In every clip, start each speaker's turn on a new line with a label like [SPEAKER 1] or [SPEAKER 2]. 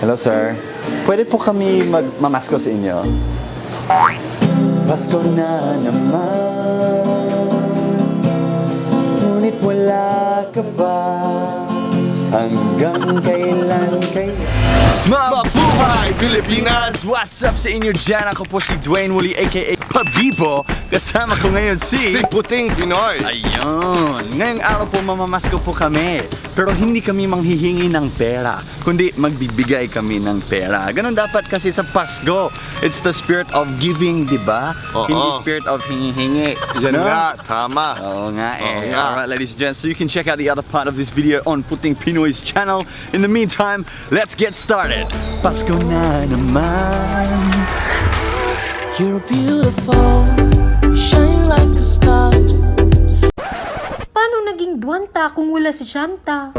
[SPEAKER 1] Hello, sir. Pwede po kami magmamasko sa inyo? Pasko na naman, ngunit wala ka ba? Hanggang kailan kaya?
[SPEAKER 2] Mabuhay Pilipinas! What's up sa inyo dyan? Ako po si Dwayne Woolley aka Pabibo. Kasama ko ngayon si
[SPEAKER 3] Puting Pinoy.
[SPEAKER 2] Ayun! Ngayong araw po mamamasko po kami. Pero hindi kami manghihingi ng pera, kundi magbibigay kami ng pera. Ganon dapat kasi sa Pasko. It's the spirit of giving, di ba?
[SPEAKER 3] Oo.
[SPEAKER 2] Hindi spirit of hingi-hingi.
[SPEAKER 3] Yan
[SPEAKER 2] No?
[SPEAKER 3] nga, tama.
[SPEAKER 2] Oo nga eh.
[SPEAKER 3] Oo nga.
[SPEAKER 2] Alright, ladies and gents, so you can check out the other part of this video on Puting Pinoy's channel. In the meantime, let's get started. Pasko na naman.
[SPEAKER 4] You're beautiful, shine like a star.
[SPEAKER 5] Paano naging Duwanta kung wala si Shanta?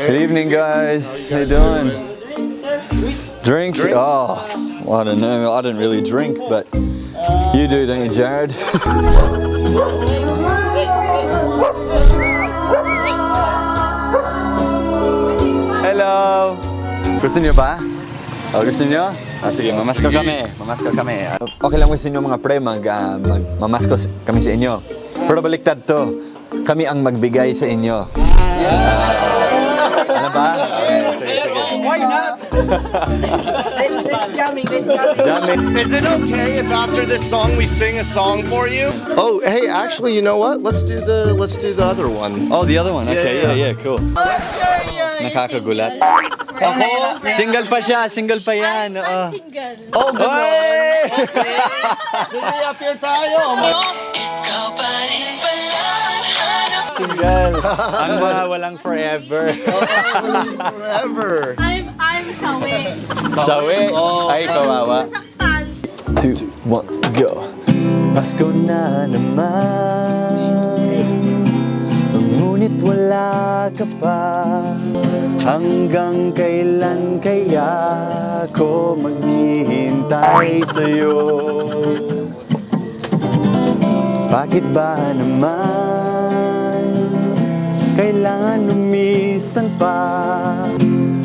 [SPEAKER 1] Good evening, guys. How you doing? Drink? Oh, well, I don't know. I don't really drink, but you do, don't you, Jared? Hello! Gusto niyo ba? Oh, gusto niyo? Sige, mamasko kami. Mamasko kami. Okay lang gusto niyo mga pre, mamasko kami sa inyo. Pero baliktad to. Kami ang magbigay sa inyo. Ano ba? Okay, sige, sige.
[SPEAKER 6] Why not? let's jamming.
[SPEAKER 1] Jamming.
[SPEAKER 3] Is it okay if after this song we sing a song for you? Oh, hey, actually, you know what? Let's do the other one.
[SPEAKER 1] Oh, the other one. Okay,
[SPEAKER 3] Yeah,
[SPEAKER 1] yeah, cool. Nakakagulat. Ako, single pa siya, single pa yan. Oo.
[SPEAKER 5] Single.
[SPEAKER 1] Oh, good.
[SPEAKER 3] Sige, appear tayo.
[SPEAKER 1] Single. Ang mga walang forever.
[SPEAKER 3] Forever.
[SPEAKER 5] I'm sawi.
[SPEAKER 1] Sawi. Ay, kawawa.
[SPEAKER 5] Saktan.
[SPEAKER 1] 2, 1, go. Pasko na naman, ngunit wala ka pa. Hanggang kailan kaya ako maghihintay sa'yo? Bakit ba naman kailangan lumisan pa?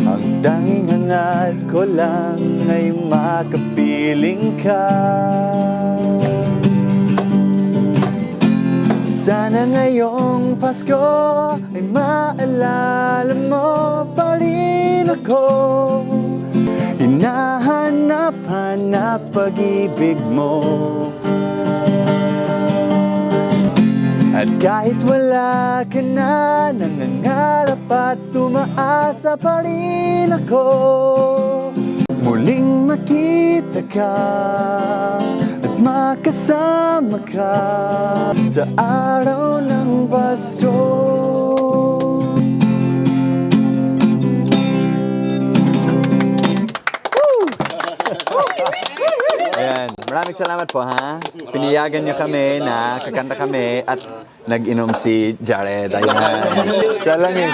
[SPEAKER 1] Ang tanging hangad ko lang ay makapiling ka. Sana ngayong Pasko ay maalala mo pa rin ako. Hinahanap-hanap pag-ibig mo. At kahit wala ka na, nangangarap at tumaasa pa rin ako. Muling makita ka at makasama ka sa araw ng Pasko. Ayan, maraming salamat po ha. Piniyagan niyo kami na kakanta kami at nag-inom si Jared. Ayan. Siya lang eh.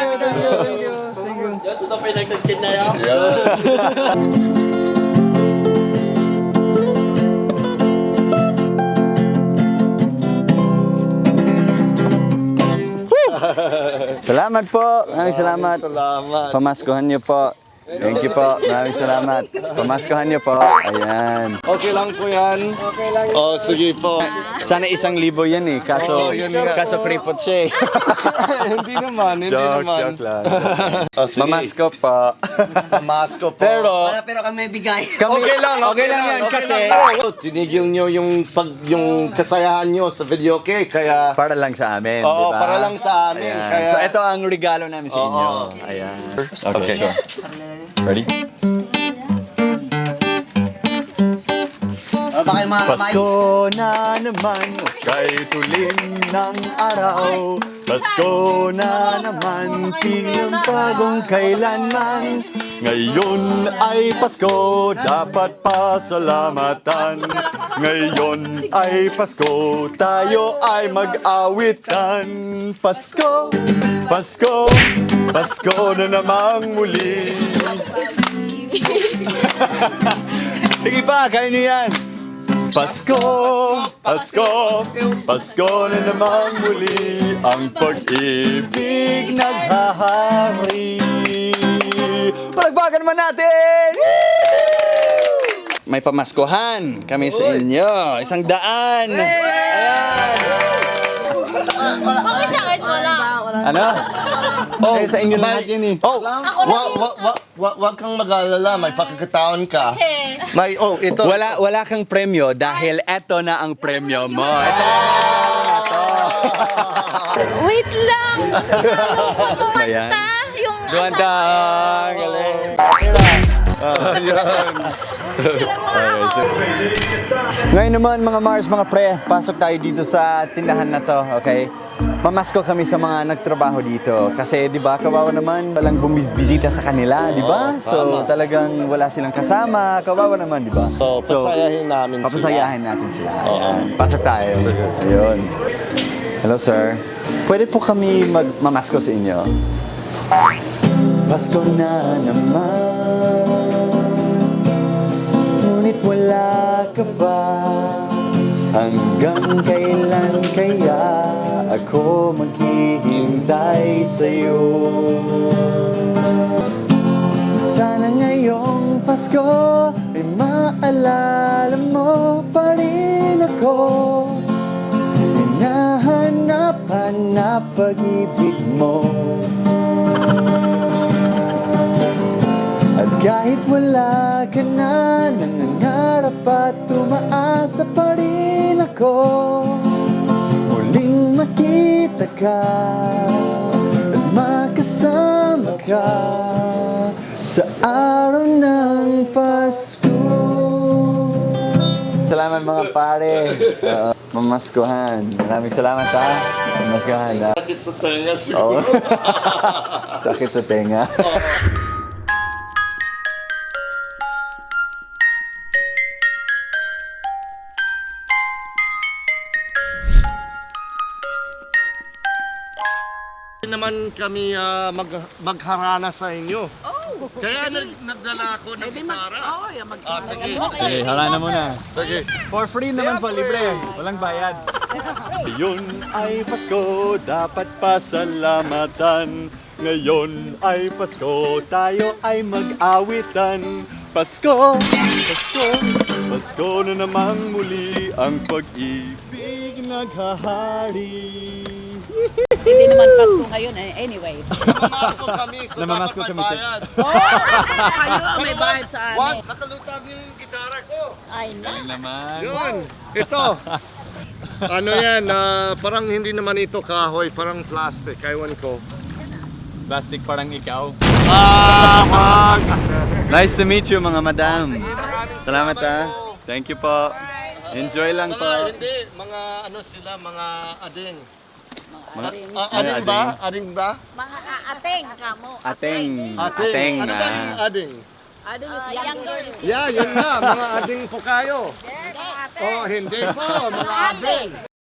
[SPEAKER 1] Salamat po. Maraming salamat.
[SPEAKER 3] Salamat.
[SPEAKER 1] Pamaskohan niyo po. Thank you po. Maraming salamat. Pamaskohan niyo po. Ayan.
[SPEAKER 3] Okay lang po yan. Okay lang. Oh, sige po.
[SPEAKER 1] Sana 1,000 yan eh. Kaso,
[SPEAKER 3] Oo, yun nga.
[SPEAKER 1] kaso kripot siya eh.
[SPEAKER 3] Hindi naman, hindi naman.
[SPEAKER 1] Joke lang.
[SPEAKER 3] Oh, sige.
[SPEAKER 1] Mamasko po.
[SPEAKER 3] Pamasko po.
[SPEAKER 1] Pero,
[SPEAKER 6] Pero kami bigay.
[SPEAKER 1] kami,
[SPEAKER 3] Okay lang
[SPEAKER 1] yan
[SPEAKER 3] okay
[SPEAKER 1] kasi
[SPEAKER 3] lang. Tinigil nyo yung kasayahan nyo sa video, okay? Kaya,
[SPEAKER 1] para lang sa amin,
[SPEAKER 3] oo,
[SPEAKER 1] di ba?
[SPEAKER 3] para lang sa amin.
[SPEAKER 1] Ayan.
[SPEAKER 3] Kaya,
[SPEAKER 1] So, ito ang regalo namin sa inyo. Ayan. Okay, sure. Ready?
[SPEAKER 6] Baka yung mga
[SPEAKER 1] Pasko na naman, kay tulim ng araw. Pasko na naman, tilang bagong kailanman. Ngayon ay Pasko, dapat pasalamatan. Ngayon ay Pasko, tayo ay mag-awitan. Pasko, Pasko, Pasko na namang muli. Sige pa, kaya niyo yan. Pasko, Pasko, Pasko na namang muli ang pag-ibig naghahari. Palagpagan naman natin!
[SPEAKER 2] May pamaskuhan kami sa inyo. 100. Ayan.
[SPEAKER 5] Bakit sa akin wala?
[SPEAKER 1] Ano? Oh, sa inyo lahat yun eh.
[SPEAKER 3] Oh, wag kang mag-alala, may pagkakataon ka.
[SPEAKER 5] Kasi,
[SPEAKER 3] May, ito.
[SPEAKER 2] Wala kang premyo dahil eto na ang premyo mo.
[SPEAKER 5] wait lang!
[SPEAKER 1] Ayan.
[SPEAKER 5] Yung
[SPEAKER 1] Duwanda! Galing! Okay, so, ngayon naman mga Mars, mga pre, pasok tayo dito sa tindahan na to, okay? Mamasko kami sa mga nagtrabaho dito kasi 'di ba kawawa naman walang bumibisita sa kanila, 'di ba? So talagang wala silang kasama, kawawa naman, 'di ba?
[SPEAKER 3] So, pasayahin namin sila.
[SPEAKER 1] Papasayahin natin sila. Ayan. Pasok tayo. Ayun. Hello sir. Pwede po kami magmamasko sa inyo? Pasko na naman, ngunit wala ka ba? Hanggang kailan kaya ako maghihintay sa'yo? Sana ngayong Pasko ay maalala mo pa rin ako. Hinahanapan na pag-ibig mo. At kahit wala ka na, nangangarap at tumaasa pa rin ako. Muling makita ka at makasama ka sa araw ng Pasko. Salamat mga pare. Mamaskuhan. Maraming salamat ha. Mamaskuhan ha.
[SPEAKER 3] Sakit sa tenga siguro.
[SPEAKER 1] Sakit sa tenga.
[SPEAKER 3] Naman kami magharana sa inyo. Kaya nagdala ako ng gitara. Sige.
[SPEAKER 1] Okay, harana muna.
[SPEAKER 3] Sige.
[SPEAKER 1] For free naman po, libre. Walang bayad.
[SPEAKER 2] Ngayon ay Pasko, dapat pasalamatan. Ngayon ay Pasko, tayo ay mag-awitan. Pasko, Pasko, Pasko na namang muli ang pag-ibig naghahari.
[SPEAKER 7] Hindi naman Pasko ngayon eh. Anyway.
[SPEAKER 3] Namamasko kami, so
[SPEAKER 1] Namamasko
[SPEAKER 3] dapat
[SPEAKER 1] kami,
[SPEAKER 3] may
[SPEAKER 1] sir.
[SPEAKER 3] bayad.
[SPEAKER 7] Kayo may bayad sa
[SPEAKER 3] What?
[SPEAKER 7] amin.
[SPEAKER 3] Nakalutang yung gitara ko.
[SPEAKER 7] Ay na.
[SPEAKER 1] Naman.
[SPEAKER 3] Yun. Ito. Ano yan? Parang hindi naman ito kahoy. Parang plastic. Kaiwan ko.
[SPEAKER 1] Plastic parang ikaw.
[SPEAKER 2] Nice to meet you mga madam.
[SPEAKER 3] Maraming
[SPEAKER 2] Salamat ha.
[SPEAKER 3] po.
[SPEAKER 2] Thank you po. Enjoy lang po.
[SPEAKER 3] Hindi. Mga ano sila, mga ading.
[SPEAKER 2] Mga
[SPEAKER 3] Ading ba? Ading ba?
[SPEAKER 7] Mga ateng kamo.
[SPEAKER 2] Ateng.
[SPEAKER 3] Ading. Ano ba
[SPEAKER 2] na.
[SPEAKER 3] yung ading?
[SPEAKER 7] Ading is younger.
[SPEAKER 3] Yeah, yun na. Mga ading po kayo. Oh, hindi po. Mga ading.